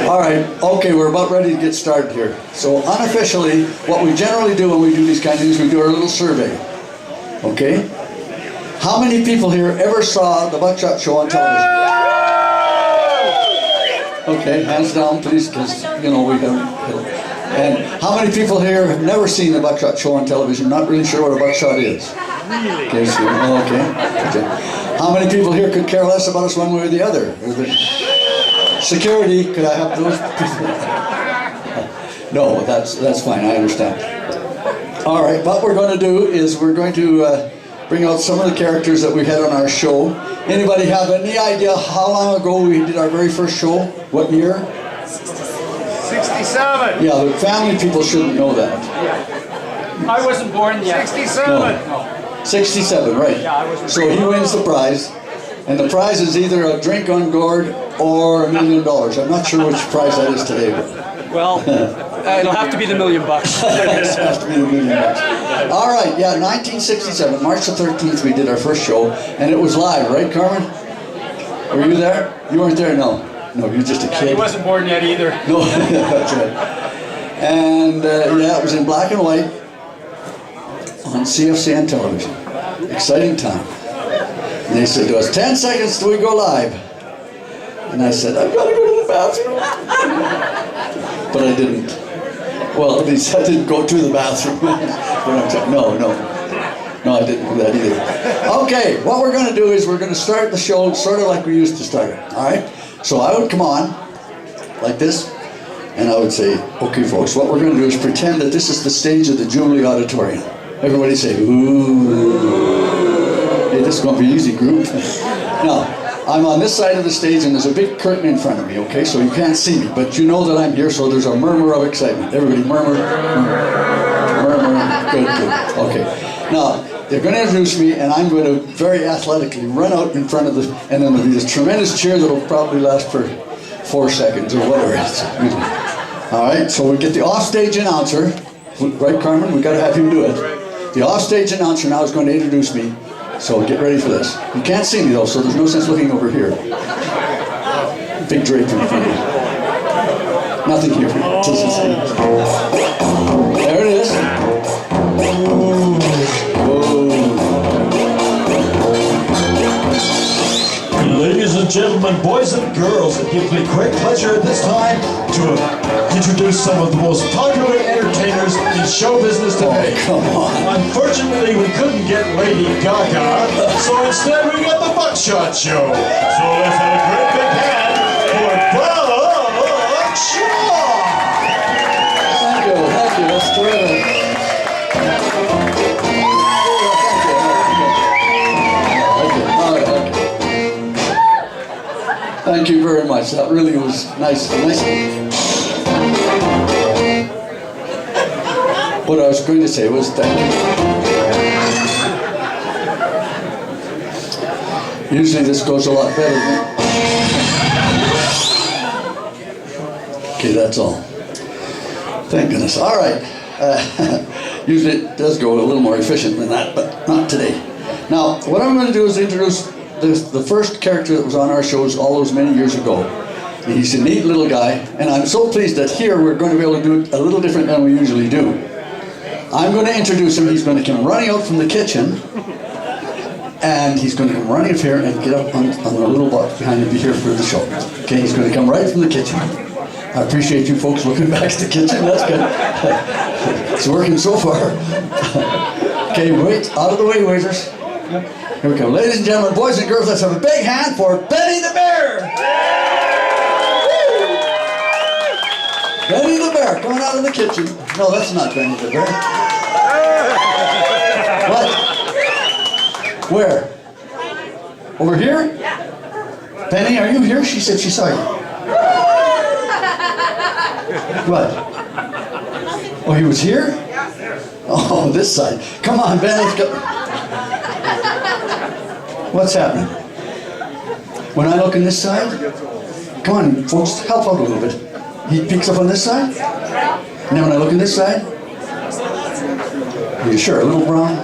All right, okay, we're about ready to get started here. So unofficially, what we generally do when we do these kind of things, we do our little survey. Okay? How many people here ever saw the Buckshot show on television? Okay, hands down, please, because, you know, we have... And how many people here have never seen the Buckshot show on television, not really sure what a buckshot is? Really? Okay, so, okay. How many people here could care less about us one way or the other? Security, could I have those people? No, that's fine, I understand. All right, what we're going to do is we're going to bring out some of the characters that we had on our show. Anybody have any idea how long ago we did our very first show? What year? 67. Yeah, the family people shouldn't know that. Yeah. I wasn't born yet. 67. No. 67, right. Yeah, I wasn't so he wins the prize. And the prize is either a drink on gourd or $1 million. I'm not sure which prize that is today. But Well, it'll have to be the $1 million. it has to be the $1 million. All right, yeah, 1967, March the 13th, we did our first show. And it was live, right, Carmen? Were you there? You weren't there? No. No, you're just a kid. He wasn't born yet either. No, that's right. And yeah, it was in black and white on CFCN television. Exciting time. And they said to us, 10 seconds till we go live. And I said, I've got to go to the bathroom. But I didn't. Well, at least I didn't go to the bathroom. No, I didn't do that either. Okay, what we're going to do is we're going to start the show sort of like we used to start it, all right? So I would come on like this, and I would say, okay, folks, what we're going to do is pretend that this is the stage of the Jubilee Auditorium. Everybody say, ooh. Hey, this is going to be easy, group. Now, I'm on this side of the stage, and there's a big curtain in front of me, okay? So you can't see me, but you know that I'm here, so there's a murmur of excitement. Everybody murmur, murmur. Good. Okay. Now, they're going to introduce me, and I'm going to very athletically run out in front of the, and then there'll be this tremendous cheer that'll probably last for 4 seconds or whatever. All right, so we get the offstage announcer, right, Carmen? We got to have him do it. The offstage announcer now is going to introduce me, so get ready for this. You can't see me though, so there's no sense looking over here. Big drape in front of you. Nothing here. There it is. Ladies and gentlemen, boys and girls, it gives me great pleasure at this time to introduce some of the most popular entertainers in show business today. Oh, come on. Unfortunately, we couldn't get Lady Gaga, so instead we got the Buckshot Show. So let's have a great big hand for Buckshot! Thank you, that's terrific. Thank you very much. That really was nice. What I was going to say was thank you. Usually this goes a lot better than... Okay, that's all. Thank goodness. All right. Usually it does go a little more efficient than that, but not today. Now, what I'm going to do is introduce the first character that was on our shows all those many years ago. And he's a neat little guy, and I'm so pleased that here we're going to be able to do it a little different than we usually do. I'm going to introduce him. He's going to come running out from the kitchen, and he's going to come running up here and get up on the little box behind him here for the show. Okay, he's going to come right from the kitchen. I appreciate you folks looking back at the kitchen. That's good. It's working so far. Okay, wait, out of the way, waiters. Here we go. Ladies and gentlemen, boys and girls, let's have a big hand for Benny the Bear! Benny the Bear, coming out of the kitchen. No, that's not Benny the Bear. What? Where? Over here? Benny, are you here? She said she saw you. What? Oh, he was here? Oh, this side. Come on, Benny. What's happening? When I look on this side? Come on, folks, help out a little bit. He peeks up on this side? And then when I look on this side? Are you sure? A little brown?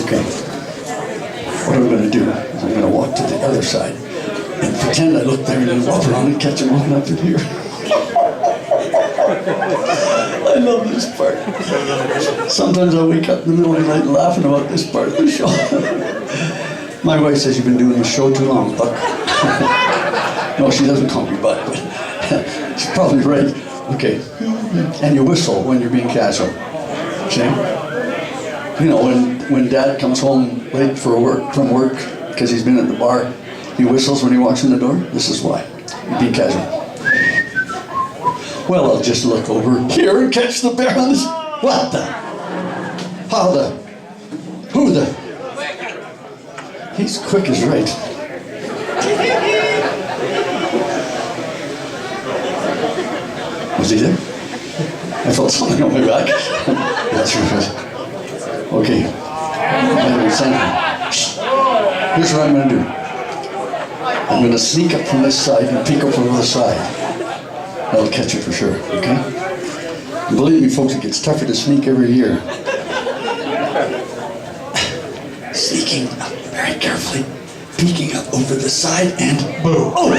Okay. What I'm going to do is I'm going to walk to the other side and pretend I look there and then walk around and catch him looking up to here. I love this part. Sometimes I wake up in the middle of the night laughing about this part of the show. My wife says you've been doing the show too long, Buck. No, she doesn't call me Buck, but she's probably right. Okay. And you whistle when you're being casual. Okay? You know, when Dad comes home late from work, because he's been at the bar, he whistles when he walks in the door. This is why. You're being casual. Well, I'll just look over here and catch the bear on this. What the? How the? Who the? He's quick as right. Was he there? I felt something on my back. That's right. Okay. Here's what I'm going to do. I'm going to sneak up from this side and peek up from the other side. That'll catch it for sure, okay? And believe me, folks, it gets tougher to sneak every year. Sneaking up very carefully, peeking up over the side, and boom. Oh!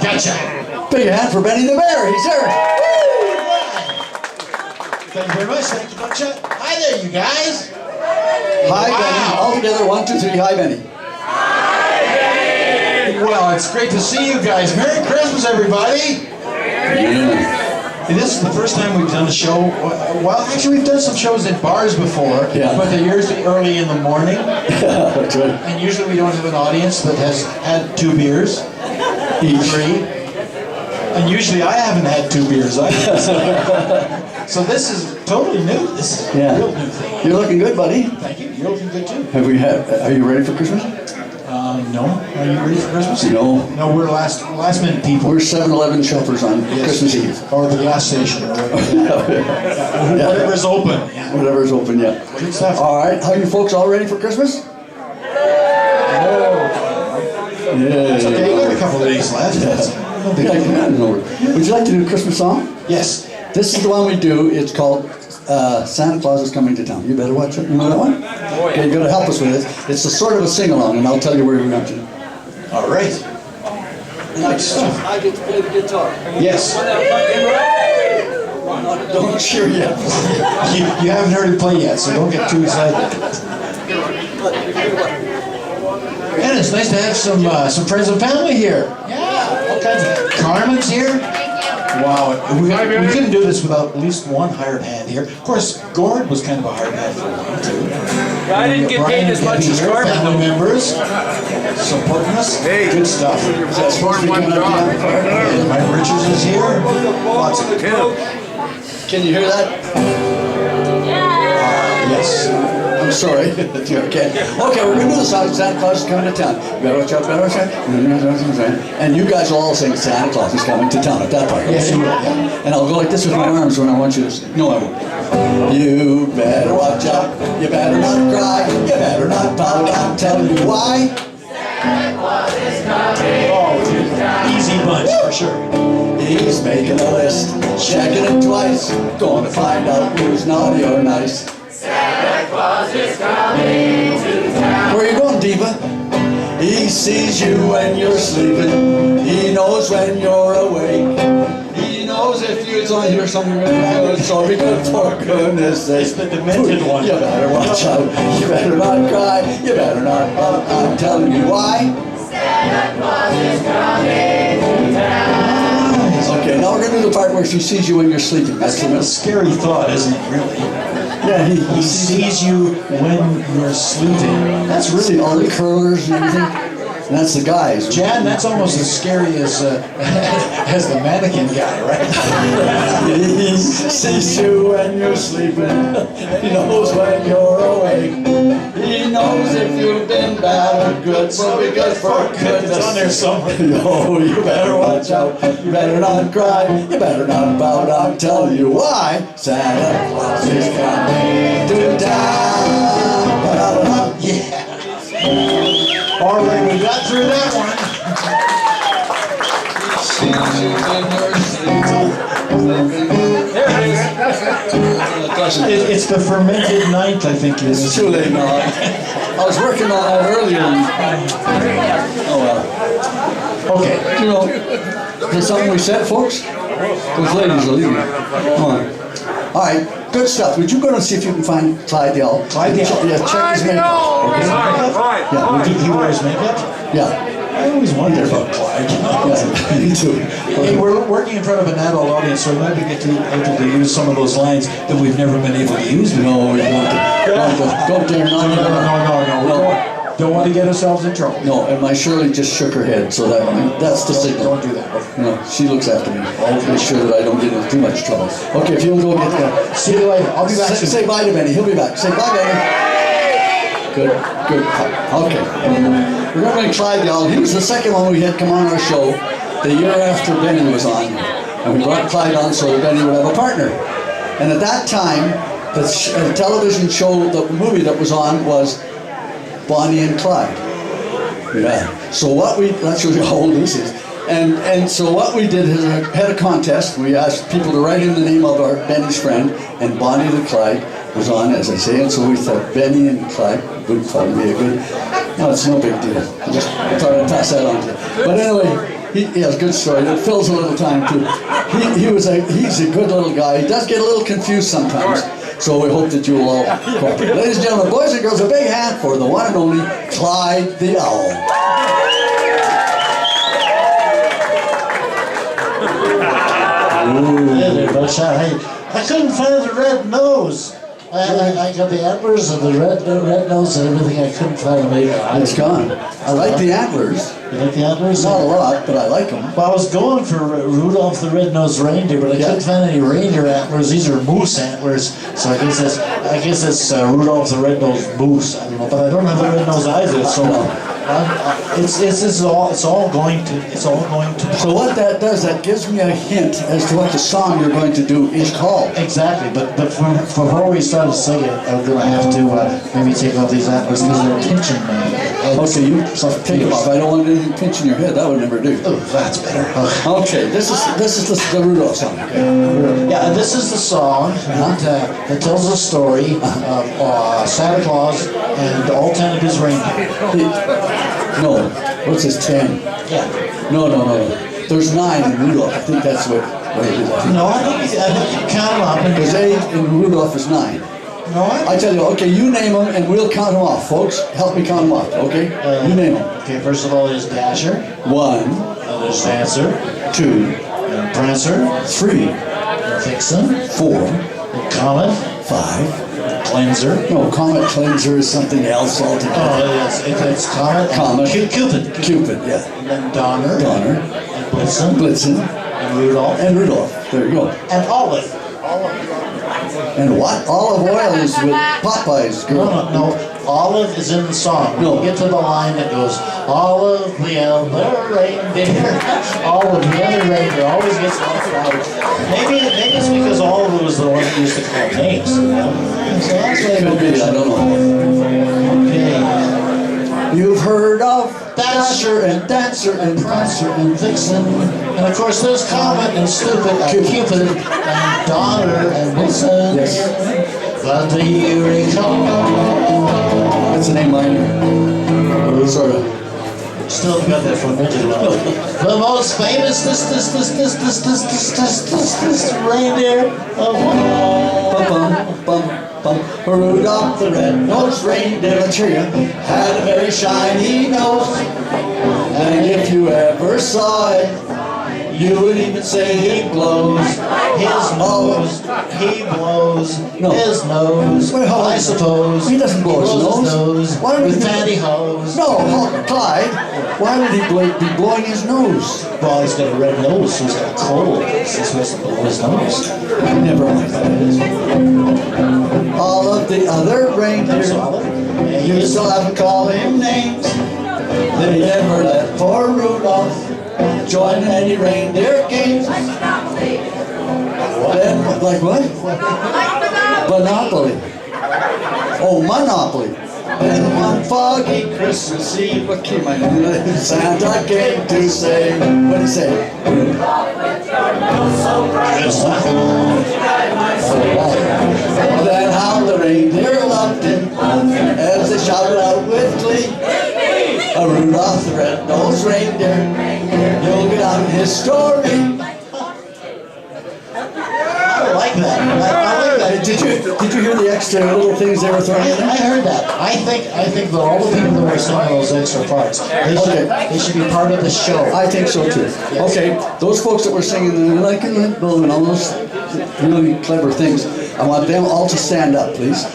Gotcha. Big hand for Benny the Bear. He's there. Thank you very much. Thank you, Buckshot. Hi there, you guys. Hi, Benny. All together, 1, 2, 3. Hi, Benny. Well, it's great to see you guys. Merry Christmas, everybody. Yeah. This is the first time we've done a show. Well, actually, we've done some shows at bars before, Yeah. but they're usually early in the morning. Yeah, that's right. And usually we don't have an audience that has had 2 beers, Each. 3. And usually I haven't had 2 beers either. So this is totally new. This is a Yeah. real new thing. You're looking good, buddy. Thank you. You're looking good too. Are you ready for Christmas? No. Are you ready for Christmas? No. No, we're last minute people. We're 7-Eleven shoppers on Yes. Christmas Eve. Or the gas station. Or whatever's open. Yeah. Whatever's open, yeah. Good stuff. All right, how are you folks all ready for Christmas? Yeah. Okay, you got a couple of days left. That's no big deal. Would you like to do a Christmas song? Yes. This is the one we do. It's called Santa Claus is Coming to Town. You better watch it. You know that one? Okay, you got to help us with it. It's a sort of a sing-along, and I'll tell you where we're going to. All right. Good stuff. I get to play the guitar. Yes. Don't cheer yet. You haven't heard him play yet, so don't get too excited. And it's nice to have some friends and family here. Yeah, all kinds of. Carmen's here. Wow, we couldn't do this without at least one hired hand here. Of course, Gord was kind of a hired hand for a while too. I didn't get paid as much as Carmen. Family members supporting us. Hey, good stuff. That's supposed to be coming up. And Mike Richards is here. Lots of Can you hear that? yes. I'm sorry. Okay. Okay, we're going to do the song Santa Claus is Coming to Town. You better watch out, better watch out. And you guys will all sing Santa Claus is Coming to Town at that part. Yes, you will. Yeah. And I'll go like this with my arms when I want you to sing. No, I won't. You better watch out. You better not cry. You better not pout. I'm telling you why. Santa Claus is coming to town. Easy bunch for sure. He's making a list, checking it twice. Going to find out who's naughty or nice. Santa Claus is coming to town. Where you going, Diva? He sees you when you're sleeping. He knows when you're awake. He knows if you don't hear something really good. So be good for goodness sake. It's the demented one. You better watch out. You better not cry. You better not pout. I'm telling you why. Santa Claus is coming to town. Okay, now we're going to do the part where she sees you when you're sleeping. That's kind of a scary thought, isn't it, really? Yeah, He sees you when you're sleeping. That's really see all the curlers and everything. And that's the guys. Jan, that's almost as scary as the mannequin guy, right? He sees you when you're sleeping. He knows when you're awake. He knows if you've been bad or good. So be good for goodness. It's on there somewhere. No, you better watch out. You better not cry. You better not pout. I'm telling you why. Santa Claus is coming to town. Yeah. All right, we got through that one. It's the fermented ninth, I think it It's is. too late now. I was working on that earlier. Oh well. Okay. You know, is there something we said, folks? Those ladies are leaving. Come on. All right, good stuff. Would you go and see if you can find Clyde the Owl? Clyde the Owl. Yeah, check his makeup. Okay. Yeah, He wears makeup? yeah. I always wondered about Clyde. Yeah, me too. Hey, we're working in front of an adult audience, so we might be able to use some of those lines that we've never been able to use before. No, we don't dare not. No. Don't want to get ourselves in trouble. No, and my Shirley just shook her head, so that's the signal. Don't do that. No, she looks after me. I'll make sure that I don't get into too much trouble. Okay, if you'll go get that. See you later. I'll be back soon. Say bye to Benny. He'll be back. Say bye, Benny. Good. Okay. We're going to bring Clyde the Owl. He was the second one we had come on our show the year after Benny was on. And we brought Clyde on so that Benny would have a partner. And at that time, the television show, the movie that was on was Bonnie and Clyde. Yeah. So that shows you how old this is. And so what we did is had a contest. We asked people to write in the name of our Benny's friend, and Bonnie and Clyde was on, as I say. And so we thought Benny and Clyde would probably be a good. No, it's no big deal. I just thought I'd pass that on to you. But anyway, he has a good story. It fills a little time too. He's a good little guy. He does get a little confused sometimes. So we hope that you will all cooperate. Ladies and gentlemen, boys and girls, a big hand for the one and only Clyde the Owl. Hey there, Buckshot. Hey, I couldn't find the red nose. I got the antlers and the red nose and everything. I couldn't find them either. It's gone. I like the antlers. You like the antlers? Not a lot, but I like them. Well, I was going for Rudolph the Red-Nosed Reindeer, but I couldn't find any reindeer antlers. These are moose antlers, so I guess it's Rudolph the Red-Nosed Moose. I don't know, but I don't have the red nose either. So it's all going to. So what that does, that gives me a hint as to what the song you're going to do is called. Exactly, but before we start singing, I'm going to have to maybe take off these antlers because they're pinching me. Okay, you take them off. I don't want anything pinching your head. That would never do. Oh, that's better. Okay, this is the Rudolph song. Yeah, this is the song that tells a story of Santa Claus and all 10 of his reindeer. No, what's his 10? Yeah. No. There's 9 in Rudolph. I think that's what it is. No, I think you count them up. There's 8 in Rudolph is 9. No, I tell you, okay, you name them and we'll count them off, folks. Help me count them off, okay? You name them. Okay, first of all, there's Dasher. 1. There's Dancer. 2. And Prancer. 3. And Vixen. 4. And Comet. 5. Cleanser. No, Comet Cleanser is something else altogether. Oh, it's Comet. Comet. Cupid. Yeah. And then Donner. Donner. And Blitzen. And Rudolph. There you go. And Olive. And what? Olive oil is with Popeye's girl. No. Olive is in the song. No. You get to the line that goes, Olive the other reindeer. Olive the other reindeer always gets left out. Maybe it's because Olive was the one that used to call names. You know? So that's why Could be, I don't know. Okay. You've heard of Dasher and Dancer and Prancer and Vixen. And of course there's Comet and Stupid and Cupid and Donner and Wilson. Yes. But do you recall? That's an A minor. Sort of. Still got that from Richard Love. The most famous this reindeer of all. Bum. Rudolph the red-nosed reindeer, I'll cheer you, had a very shiny nose. And if you ever saw it, you would even say it glows. His nose, he blows No. his nose. Wait, hold on. I suppose He doesn't blow his nose. Why would with he- pantyhose. No, Clyde, why would he be blowing his nose? Well, he's got a red nose, so he's got a cold. He's supposed to blow his nose. Never mind. All of the other reindeer, you still haven't called him names. They never let poor Rudolph join any reindeer games. Then, like what? Monopoly. Oh, Monopoly. And one foggy Christmas Eve, what came I Santa came to say, what did he say? Then how the reindeer loved him as they shouted out with glee. A Rudolph Rudolph the red-nosed reindeer, you'll get on his story. I like that. I like that. Did you hear the extra little things they were throwing in I there? heard that. I think that all the people that were singing those extra parts, they should be part of the show. I think so too. Okay, those folks that were singing like a light bulb and all those really clever things, I want them all to stand up, please.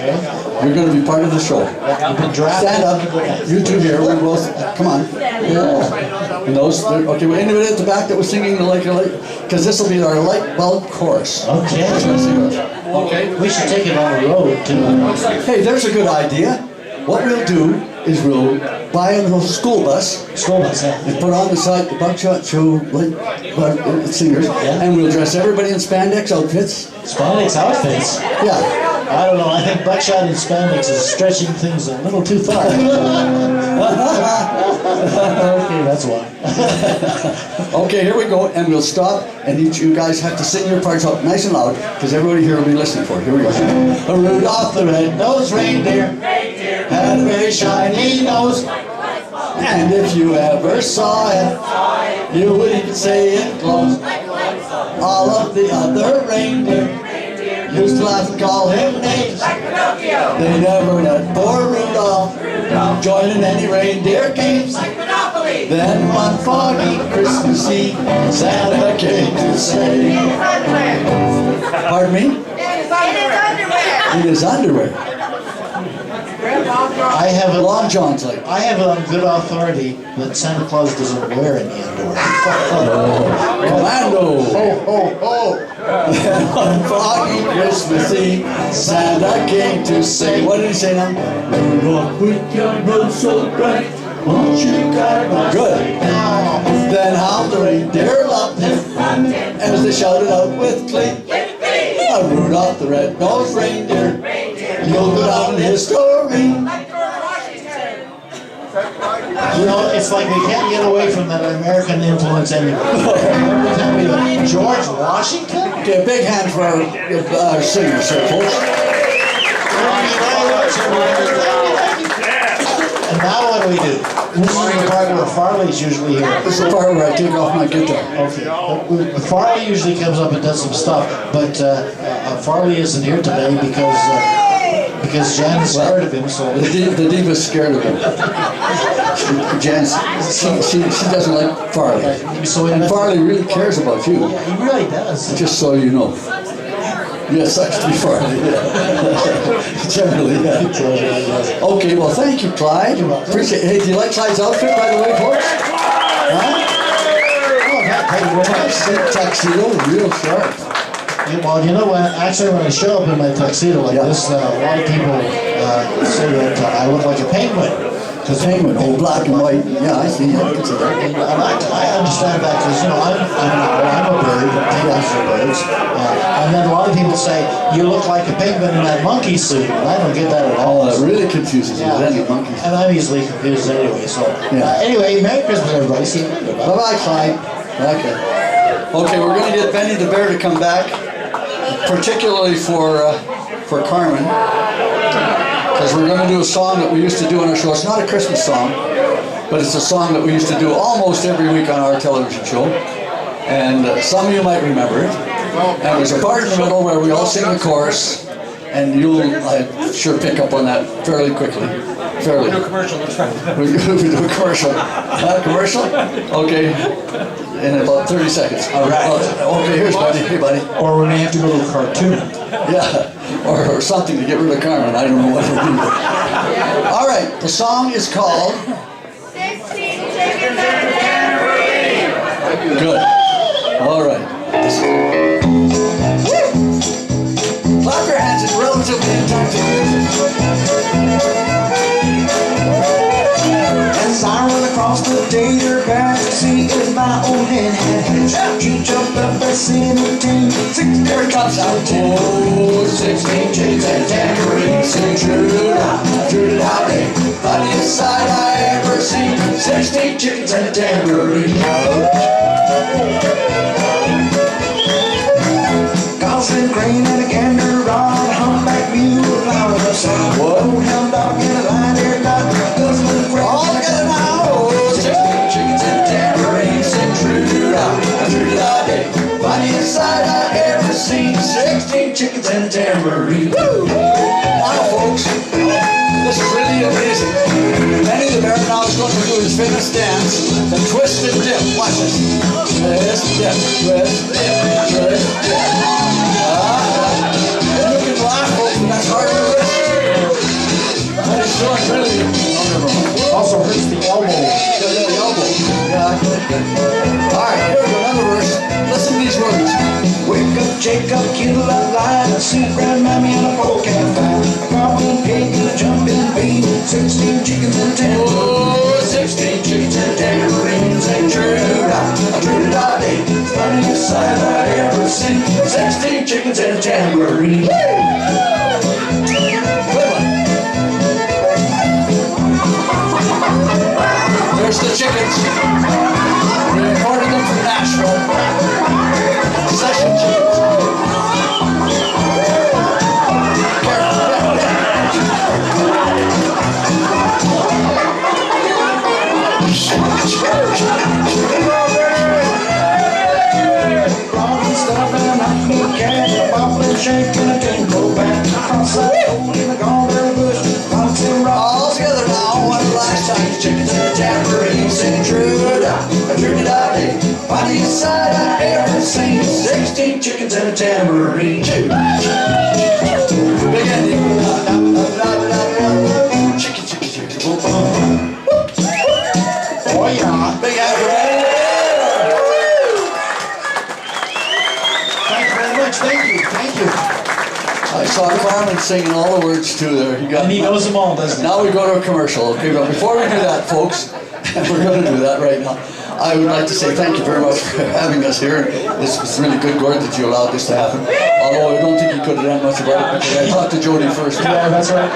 You're going to be part of the show. You've been drafted. Stand up. You two here. We both. Come on. Yeah. And those. Okay. Well, anybody at the back that was singing the like a light, because this will be our light bulb chorus. Okay. Okay. We should take it on the road too. Hey, there's a good idea. What we'll do is we'll buy a little school bus. School bus, yeah. And put on the side the Buckshot show singers, and we'll dress everybody in spandex outfits. Spandex outfits? Yeah. I don't know. I think Buckshot in spandex is stretching things a little too far. Okay, that's one. Okay, here we go, and we'll stop, and you guys have to sing your parts out nice and loud, because everybody here will be listening for it. Here we go. Rudolph the red-nosed reindeer had a very shiny nose, and if you ever saw it, you would even say it glows. All of the other reindeer used to laugh and call him names. They never let poor Rudolph join in any reindeer games. Then one foggy Christmas Eve, Santa came to say, pardon me? In his underwear. I have Long John's like. I have it on good authority that Santa Claus doesn't wear any underwear. Commando! Ho, ho, ho! One foggy Christmas Eve, Santa came to say, what did he say now? Rudolph, with your nose so bright, won't you guide my good? Then how the reindeer loved him, as they shouted out with glee, Rudolph the red-nosed reindeer, you'll go down in his story. You know, it's like we can't get away from that American influence anymore. Remember telling me that George Washington? Okay, a big hand for our singers here, folks. And now what do? This is the part where Farley's usually here. This is the part where I take off my guitar. Okay. Farley usually comes up and does some stuff, but Farley isn't here today because Jan is scared of him. So The diva's scared of him. Jan, she doesn't like Farley. And Farley really cares about you. Yeah, he really does. Just so you know. Yes, actually Farley. Generally, yeah. Okay, well, thank you, Clyde. Appreciate it. Hey, do you like Clyde's outfit, by the way, folks? Huh? Oh, tuxedo, real sharp. Well, you know what? Actually, when I show up in my tuxedo like this, a lot of people say that I look like a penguin. Penguin, black and white. Yeah, I see. I can see that. And I understand that because, you know, I'm a bird, penguins are birds. And then a lot of people say, you look like a penguin in that monkey suit. And I don't get that at all. Oh, that really confuses me. Then the monkeys. And I'm easily confused anyway. So, anyway, Merry Christmas, everybody. See you later. Bye-bye, Clyde. Okay. Okay, we're going to get Benny the Bear to come back, particularly for Carmen. Because we're going to do a song that we used to do on our show. It's not a Christmas song, but it's a song that we used to do almost every week on our television show. And some of you might remember it. And there's a part in the middle where we all sing the chorus, and you'll, I'm sure, pick up on that fairly quickly. Fairly. Do a commercial, let's try. We do a commercial. Commercial? Okay. In about 30 seconds. All right. Okay, here's buddy. Hey, buddy. Or we may have to go to a cartoon. Yeah. Or something to get rid of Carmen. I don't know what it'll be. All right. The song is called 16 chickens and a tambourine. Good. All right. Clap your hands in relatively in time to music. As I run across the data back to see if my old head had hatched. She jumped up and said, Here it comes out. Oh, 16 chickens and a tambourine. Sing true howdy. Funniest sight I ever seen. 16 chickens and a tambourine. Goslin grain and a gander rod, humpback mule, flower of sod. Old hound dog and a lion-eared dog, guzzling grain. All together now. tambourine. Now, folks, this is really amazing. Benny the Bear now is going to do his famous dance, the twist and dip. Watch this. Twist, dip, twist, dip, twist, dip. And you can laugh, folks, but that's hard to listen. And it's doing really wonderful. Also hurts the elbow. The elbow. Yeah. All right, here we go, another verse. Listen to these words. Wake up, Jacob, kindle a light, a seat round mommy and a polecat fight. A goblin pig and a jumping bean, 16 chickens and a tambourine. Oh, 16 chickens and tambourines, ain't true, a true day. Funniest sight I ever seen, 16 chickens and a tambourine. Good one. There's the chickens. We recorded them from Nashville. Session chickens. Robin stuff and a meat cat, a bobbling shake and a tingle bat. Cross that hole in the garter bush, box and rock. All together now, one last time. Chickens and a tambourine, sing a true-da-day. Funniest sight I ever seen, 16 chickens and a tambourine. Big ending. Chicken, chicken, chicken. Boom, boom. Oh yeah. Big hand for Benny. Thank you very much. Thank you. Thank you. I saw Carmen singing all the words too there. He got And he knows them all, doesn't he? Now we go to a commercial. Okay, but before we do that, folks, and we're going to do that right now, I would like to say thank you very much for having us here. This was really good, Gord, that you allowed this to happen. Although I don't think you could have done much about it because I talked to Jody first. Yeah, that's right.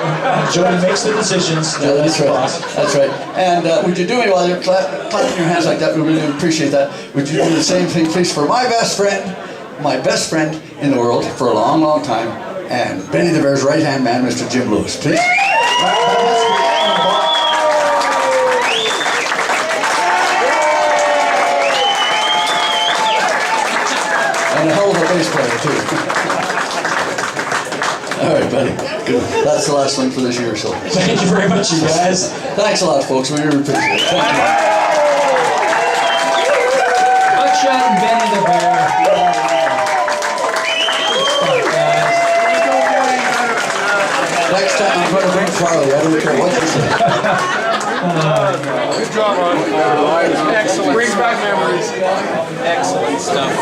Jody makes the decisions. Yeah, that's right. That's right. And would you do me while you're clapping your hands like that? We really appreciate that. Would you do the same thing, please, for my best friend in the world for a long, long time, and Benny the Bear's right-hand man, Mr. Jim Lewis, please. And a hell of a bass player, too. All right, Benny. Good. That's the last one for this year, so. Thank you very much, you guys. Thanks a lot, folks. We really appreciate it. Thank you. Buckshot and Benny the Bear. Next time I'm going to bring Farley. I don't care what you say. Good job, Ron. Excellent. Brings back memories. Excellent stuff.